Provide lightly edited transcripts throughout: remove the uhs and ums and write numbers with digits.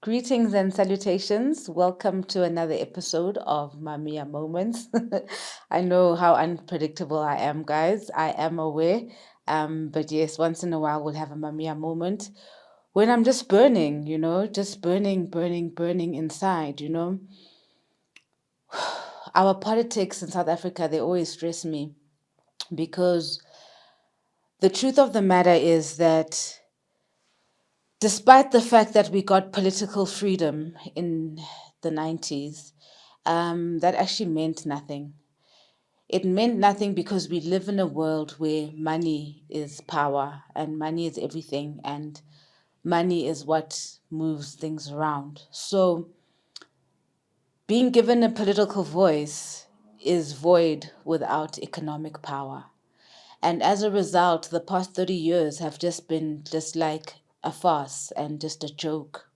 Greetings and salutations. Welcome to another episode of Mamiya Moments. I know how unpredictable I am, guys. I am aware. But yes, once in a while we'll have a Mamiya moment when I'm just burning, just burning, burning, burning inside. Our politics in South Africa, they always stress me because the truth of the matter is that despite the fact that we got political freedom in the 90s, that actually meant nothing. It meant nothing because we live in a world where money is power and money is everything and money is what moves things around. So being given a political voice is void without economic power. And as a result, the past 30 years have just been just like a farce and just a joke.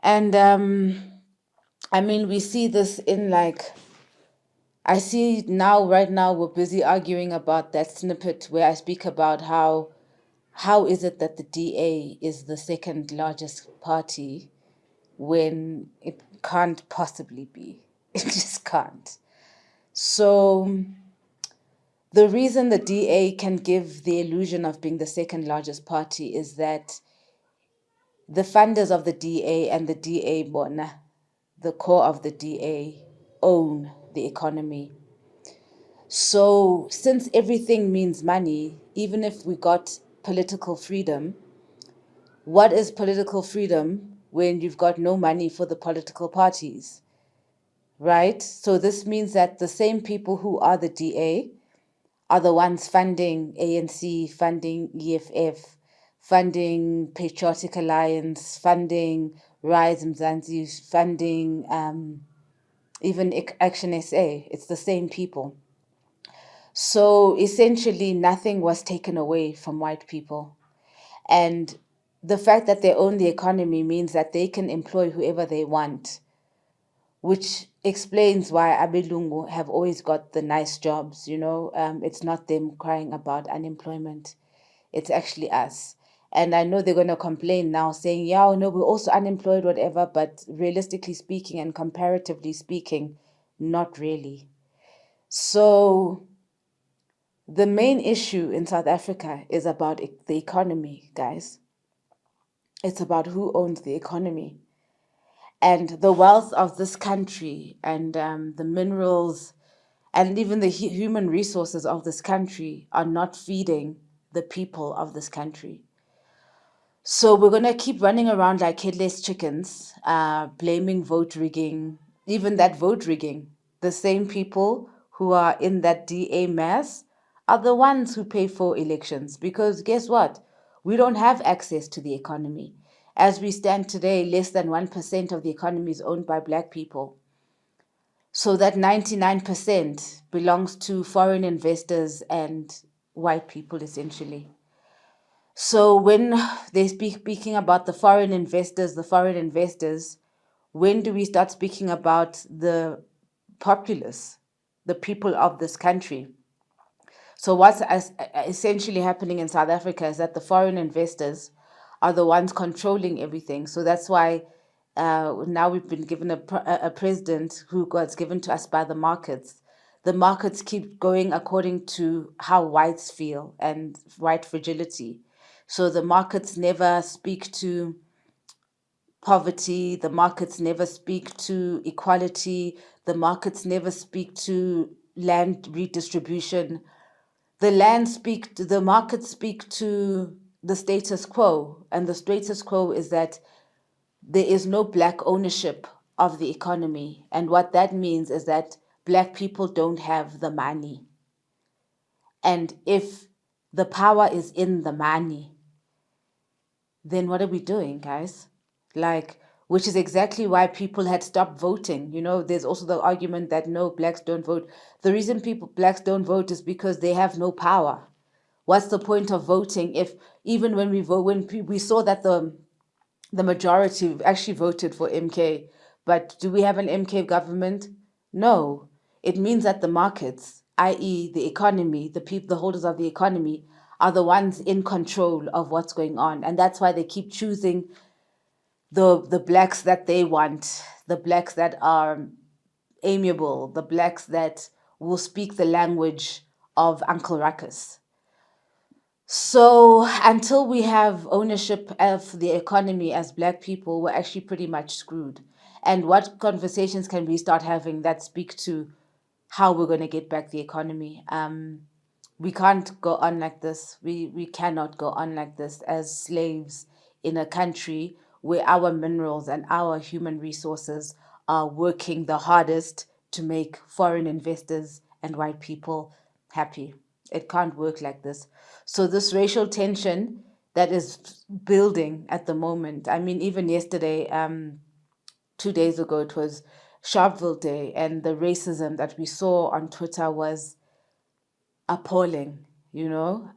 And I mean, we see this in like, I see now, right now, we're busy arguing about that snippet where I speak about how is it that the DA is the second largest party when it can't possibly be. It just can't. So the reason the DA can give the illusion of being the second largest party is that the funders of the DA and the DA bona, the core of the DA, own the economy. So, since everything means money, even if we got political freedom, what is political freedom when you've got no money for the political parties, right? So, this means that the same people who are the DA are the ones funding ANC, funding EFF, funding Patriotic Alliance, funding Rise Mzansi, funding even Action SA. It's the same people. So essentially, nothing was taken away from white people. And the fact that they own the economy means that they can employ whoever they want, which explains why Abelungu have always got the nice jobs. It's not them crying about unemployment, it's actually us. And I know they're going to complain now saying, yeah, no, we're also unemployed, whatever, but realistically speaking and comparatively speaking, not really. So the main issue in South Africa is about the economy, guys. It's about who owns the economy. And the wealth of this country and the minerals and even the human resources of this country are not feeding the people of this country. So we're going to keep running around like headless chickens, blaming vote rigging, even that vote rigging. The same people who are in that DA mass are the ones who pay for elections because guess what? We don't have access to the economy. As we stand today, less than 1% of the economy is owned by black people. So that 99% belongs to foreign investors and white people, essentially. So when they speaking about the foreign investors, when do we start speaking about the populace, the people of this country? So what's essentially happening in South Africa is that the foreign investors are the ones controlling everything. So that's why now we've been given a president who got given to us by the markets. The markets keep going according to how whites feel and white fragility. So the markets never speak to poverty, the markets never speak to equality, the markets never speak to land redistribution. The markets speak to the status quo, and the status quo is that there is no black ownership of the economy. And what that means is that black people don't have the money. And if the power is in the money, then what are we doing, guys? Like, which is exactly why people had stopped voting. There's also the argument that no, blacks don't vote. The reason blacks don't vote is because they have no power. What's the point of voting if even when we vote, when we saw that the majority actually voted for MK, but do we have an MK government? No. It means that the markets, i.e., the economy, the people, the holders of the economy, are the ones in control of what's going on. And that's why they keep choosing the blacks that they want, the blacks that are amiable, the blacks that will speak the language of Uncle Ruckus. So until we have ownership of the economy as black people, we're actually pretty much screwed. And what conversations can we start having that speak to how we're going to get back the economy? We can't go on like this. We cannot go on like this as slaves in a country where our minerals and our human resources are working the hardest to make foreign investors and white people happy. It can't work like this. So this racial tension that is building at the moment. I mean, even yesterday, 2 days ago, it was Sharpeville Day, and the racism that we saw on Twitter was appalling. You know,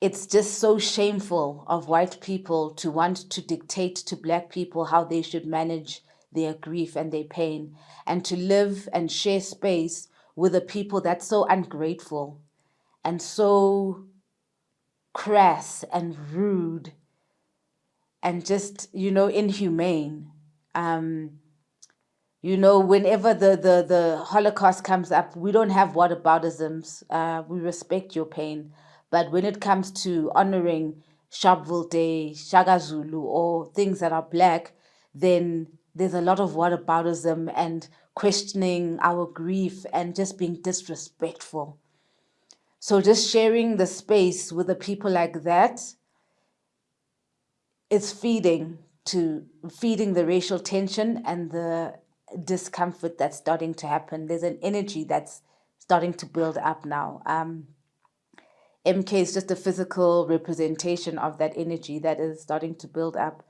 it's just so shameful of white people to want to dictate to black people how they should manage their grief and their pain, and to live and share space with a people that's so ungrateful and so crass and rude and just, inhumane. Um, Whenever the Holocaust comes up, we don't have whataboutisms. We respect your pain. But when it comes to honoring Sharpeville Day, Shaka Zulu, or things that are black, then there's a lot of whataboutism and questioning our grief and just being disrespectful. So just sharing the space with the people like that is feeding the racial tension and the discomfort that's starting to happen. There's an energy that's starting to build up now. MK is just a physical representation of that energy that is starting to build up.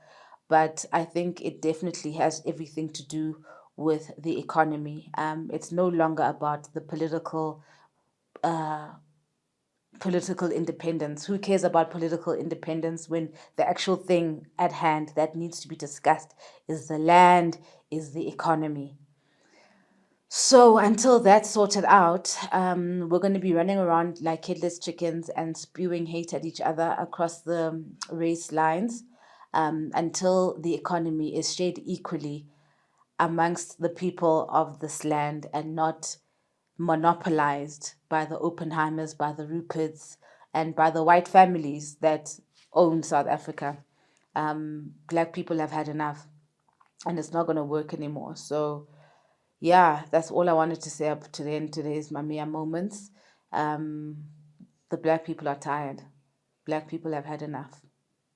But I think it definitely has everything to do with the economy. It's no longer about the political independence. Who cares about political independence when the actual thing at hand that needs to be discussed is the land, is the economy? So until that's sorted out, we're going to be running around like headless chickens and spewing hate at each other across the race lines, until the economy is shared equally amongst the people of this land and not monopolized by the Oppenheimers, by the Ruperts, and by the white families that own South Africa. Black people have had enough, and it's not going to work anymore. So, yeah, that's all I wanted to say up to the end today's Mamiya moments. The black people are tired. Black people have had enough.